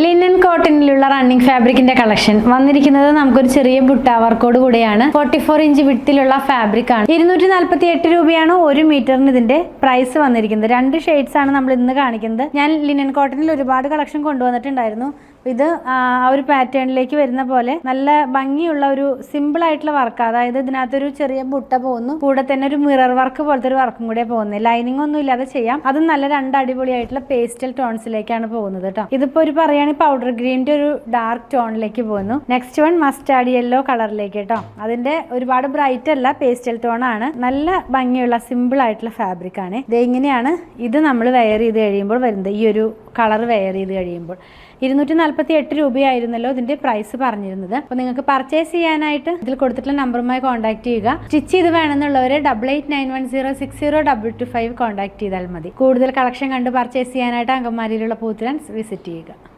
Linen കോട്ടണിലുള്ള running ഫാബ്രിക്കിന്റെ collection വന്നിരിക്കുന്നത് നമുക്കൊരു ചെറിയ ബുട്ട വർക്കോട് കൂടെയാണ്. 44 ഇഞ്ച് വിട്ടിലുള്ള ഫാബ്രിക് ആണ്. 248 രൂപയാണ് ഒരു മീറ്ററിന് ഇതിന്റെ പ്രൈസ് വന്നിരിക്കുന്നത്. 2 ഷെയ്ഡ്സ് ആണ് നമ്മൾ ഇന്ന് കാണിക്കുന്നത്. ഞാൻ ലിനൻ കോട്ടണിൽ ഒരുപാട് കളക്ഷൻ കൊണ്ടുവന്നിട്ടുണ്ടായിരുന്നു. ഇത് ഒരു പാറ്റേണിലേക്ക് വരുന്ന പോലെ നല്ല ഭംഗിയുള്ള ഒരു സിമ്പിൾ ആയിട്ടുള്ള വർക്ക്, അതായത് ഇതിനകത്തൊരു ചെറിയ ബുട്ട പോകുന്നു, കൂടെ തന്നെ ഒരു മിറർ വർക്ക് പോലത്തെ ഒരു വർക്കും കൂടെ പോകുന്നത്. ലൈനിങ് ഒന്നും ഇല്ലാതെ ചെയ്യാം. അത് നല്ല 2 അടിപൊളിയായിട്ടുള്ള പേസ്റ്റൽ ടോൺസിലേക്കാണ് പോകുന്നത് കേട്ടോ. ഇതിപ്പോ ഒരു പറയുകയാണെങ്കിൽ പൗഡർ ഗ്രീനിന്റെ ഒരു ഡാർക്ക് ടോണിലേക്ക് പോകുന്നു. നെക്സ്റ്റ് വൺ മസ്റ്റാർഡ് യെല്ലോ കളറിലേക്ക് കേട്ടോ. അതിന്റെ ഒരുപാട് ബ്രൈറ്റ് അല്ല, പേസ്റ്റൽ ടോൺ ആണ്. നല്ല ഭംഗിയുള്ള സിമ്പിൾ ആയിട്ടുള്ള ഫാബ്രിക് ആണ്. ഇത് ഇങ്ങനെയാണ് ഇത് നമ്മൾ വെയർ ചെയ്ത് കഴിയുമ്പോൾ വരുന്നത്. ഈ ഒരു കളർ വെയർ ചെയ്ത് കഴിയുമ്പോൾ 248 രൂപയായിരുന്നല്ലോ ഇതിന്റെ പ്രൈസ് പറഞ്ഞിരുന്നത്. അപ്പോൾ നിങ്ങൾക്ക് പർച്ചേസ് ചെയ്യാനായിട്ട് ഇതിൽ കൊടുത്തിട്ടുള്ള നമ്പറുമായി കോൺടാക്ട് ചെയ്യുക. സ്റ്റിച്ച് ചെയ്ത് വേണമെന്നുള്ളവരെ 8891060225 കോൺടാക്ട് ചെയ്താൽ മതി. കൂടുതൽ കളക്ഷൻ കണ്ട് പർച്ചേസ് ചെയ്യാനായിട്ട് അങ്കമാലിയിലുള്ള പൂത്തിരൻസ് വിസിറ്റ് ചെയ്യുക.